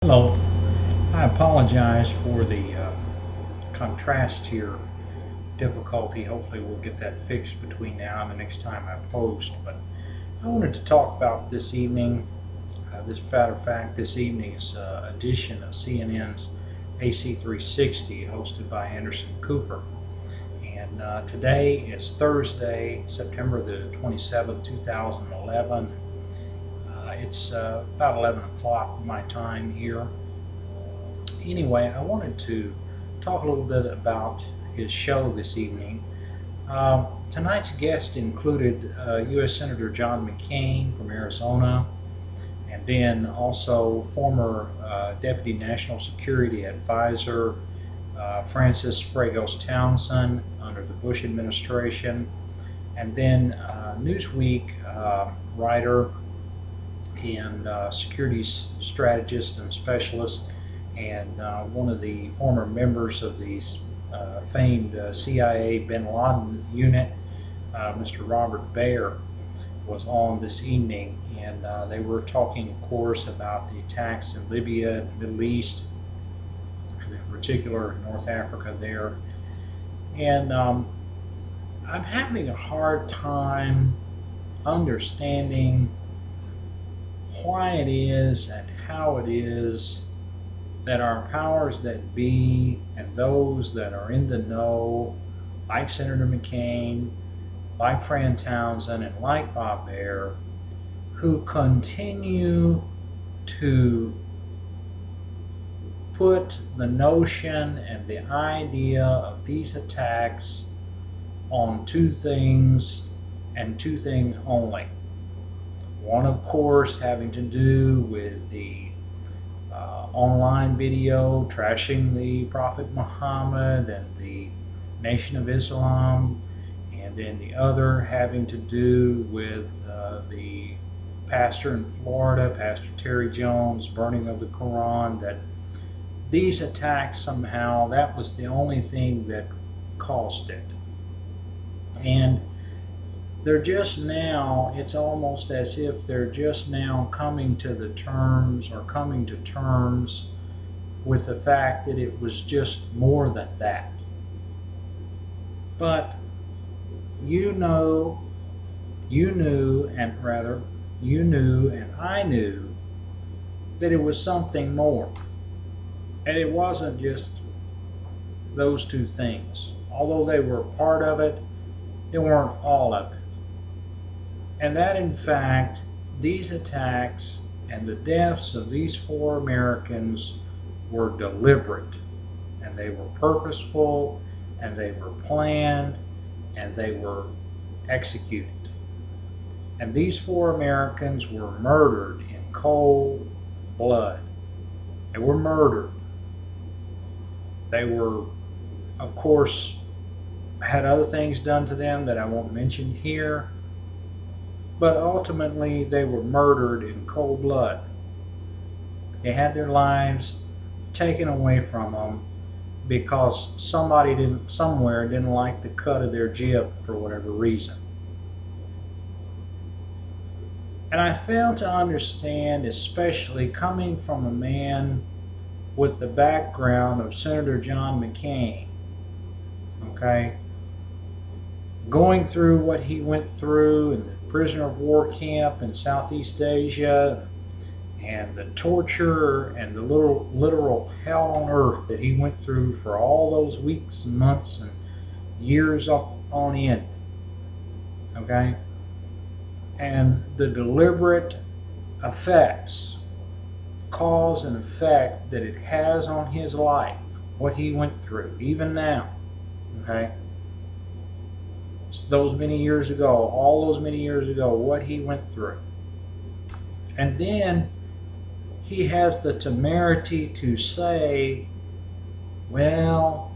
Hello, I apologize for the contrast here difficulty. Hopefully, we'll get that fixed between now and the next time I post. But I wanted to talk about this evening, this matter of fact, this evening's edition of CNN's AC 360, hosted by Anderson Cooper. And today is Thursday, September the 27th, 2011. It's about 11 o'clock my time here. Anyway, I wanted to talk a little bit about his show this evening. Tonight's guest included U.S. Senator John McCain from Arizona, and then also former Deputy National Security Advisor Francis Fragos-Townsend under the Bush administration, and then Newsweek writer and securities strategist and specialist, and one of the former members of the famed CIA bin Laden unit, Mr. Robert Baer, was on this evening, and they were talking, of course, about the attacks in Libya and the Middle East, and in particular North Africa there. And I'm having a hard time understanding why it is and how it is that our powers that be and those that are in the know, like Senator McCain, like Fran Townsend, and like Bob Baer, who continue to put the notion and the idea of these attacks on two things and two things only. One, of course, having to do with the online video trashing the Prophet Muhammad and the Nation of Islam, and then the other having to do with the pastor in Florida, Pastor Terry Jones, burning of the Quran, that these attacks somehow, that was the only thing that caused it. And they're just now, it's almost as if they're just now coming to terms with the fact that it was just more than that. But you knew, and I knew that it was something more. And it wasn't just those two things. Although they were part of it, they weren't all of it. And that, in fact, these attacks and the deaths of these four Americans were deliberate, and they were purposeful, and they were planned, and they were executed. And these four Americans were murdered in cold blood. They were murdered. They were, of course, had other things done to them that I won't mention here. But ultimately, they were murdered in cold blood. They had their lives taken away from them because somebody somewhere didn't like the cut of their jib for whatever reason. And I fail to understand, especially coming from a man with the background of Senator John McCain, okay? Going through what he went through in the prisoner of war camp in Southeast Asia, and the torture and the literal hell on earth that he went through for all those weeks and months and years on end. Okay? And the deliberate effects, cause and effect that it has on his life, what he went through, even now. Okay? Those many years ago, all those many years ago, what he went through. And then he has the temerity to say, well,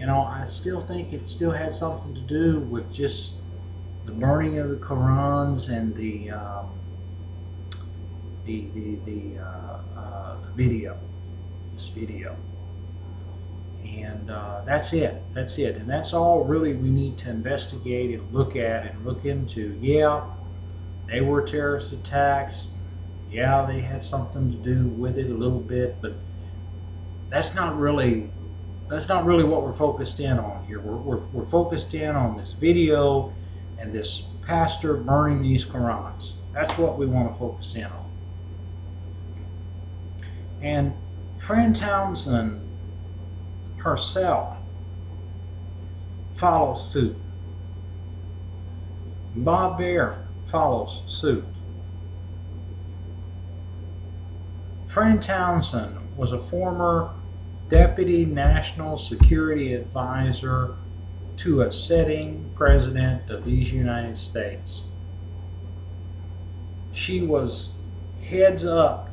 I still think it still had something to do with just the burning of the Qurans and the video, this video. And that's it. And that's all really we need to investigate and look at and look into. Yeah, they were terrorist attacks. Yeah, they had something to do with it a little bit, but that's not really what we're focused in on here. We're focused in on this video and this pastor burning these Qurans. That's what we want to focus in on. And Fragos-Townsend herself follows suit. Baer follows suit. Fragos-Townsend was a former Deputy National Security Advisor to a sitting president of these United States. She was heads up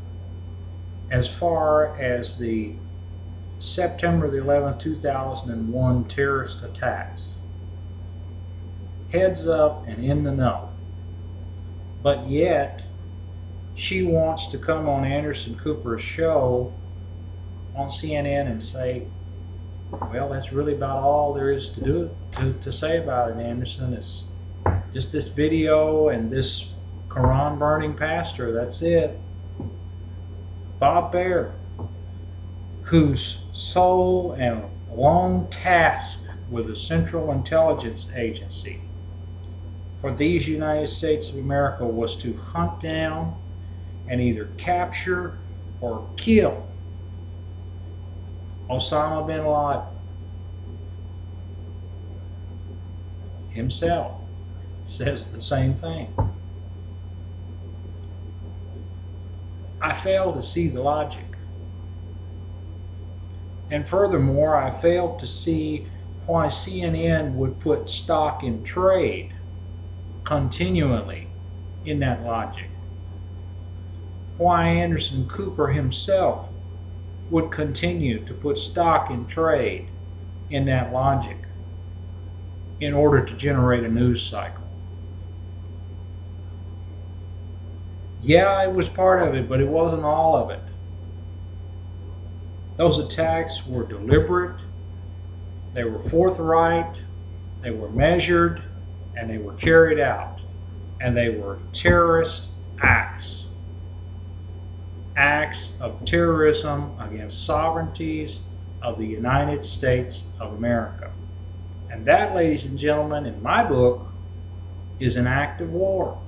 as far as the September the 11th, 2001 terrorist attacks. Heads up and in the know. But yet, she wants to come on Anderson Cooper's show on CNN and say, well, that's really about all there is to say about it, Anderson. It's just this video and this Quran burning pastor. That's it. Baer, whose sole and long task with the Central Intelligence Agency for these United States of America was to hunt down and either capture or kill Osama bin Laden himself says the same thing. I fail to see the logic. And furthermore, I fail to see why CNN would put stock in trade continually in that logic. Why Anderson Cooper himself would continue to put stock in trade in that logic in order to generate a news cycle. Yeah, it was part of it, but it wasn't all of it. Those attacks were deliberate, they were forthright, they were measured, and they were carried out. And they were terrorist acts. Acts of terrorism against sovereignties of the United States of America. And that, ladies and gentlemen, in my book, is an act of war.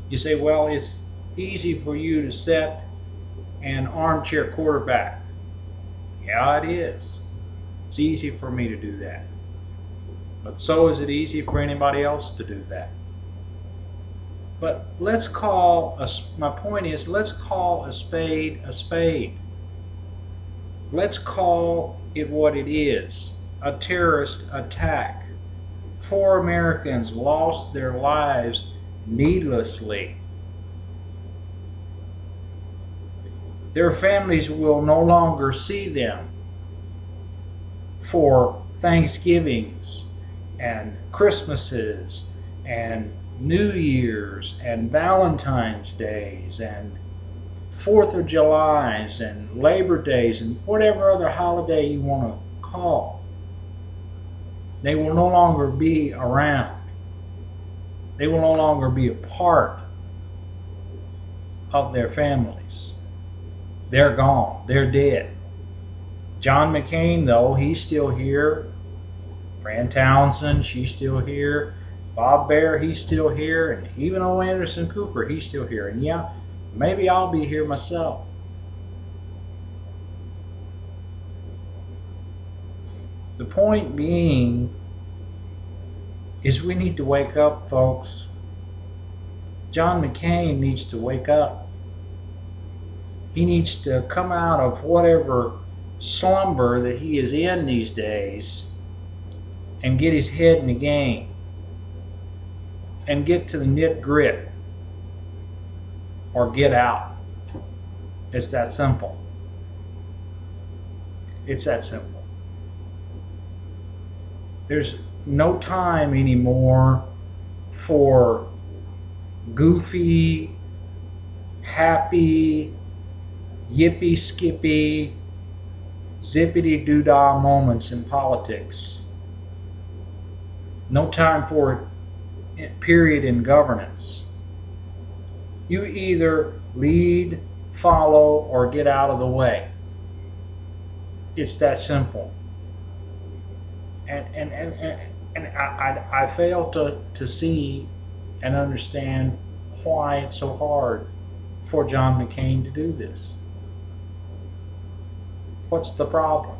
You say, well, it's easy for you to set an armchair quarterback. Yeah, it is. It's easy for me to do that. But so is it easy for anybody else to do that. But let's call, my point is, let's call a spade a spade. Let's call it what it is, a terrorist attack. 4 Americans lost their lives needlessly. Their families will no longer see them for Thanksgivings and Christmases and New Year's and Valentine's Days and 4th of July's and Labor Days and whatever other holiday you want to call. They will no longer be around. They will no longer be a part of their families. They're gone. They're dead. John McCain, though, he's still here. Fragos-Townsend, she's still here. Baer, he's still here. And even old Anderson Cooper, he's still here. And yeah, maybe I'll be here myself. The point being is we need to wake up, folks. John McCain needs to wake up. He needs to come out of whatever slumber that he is in these days and get his head in the game and get to the nit grit or get out. It's that simple. It's that simple. There's no time anymore for goofy, happy, yippee skippy, zippity doo-dah moments in politics. No time for it, period, in governance. You either lead, follow, or get out of the way. It's that simple. And I fail to see and understand why it's so hard for John McCain to do this. What's the problem?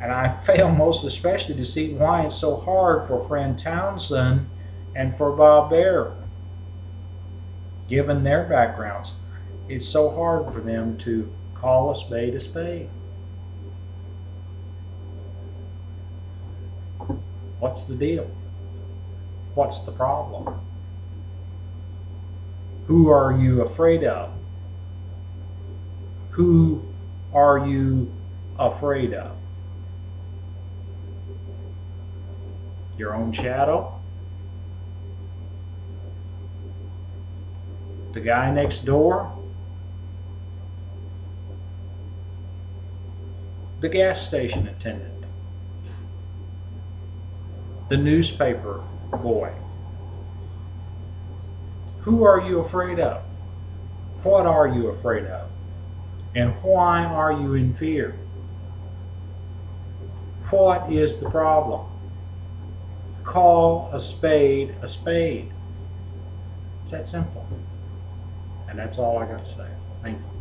And I fail most especially to see why it's so hard for friend Townsend and for Baer, given their backgrounds. It's so hard for them to call a spade a spade. What's the deal? What's the problem? Who are you afraid of? Who are you afraid of? Your own shadow? The guy next door? The gas station attendant? The newspaper boy? Who are you afraid of? What are you afraid of? And why are you in fear? What is the problem? Call a spade a spade. It's that simple. And that's all I got to say. Thank you.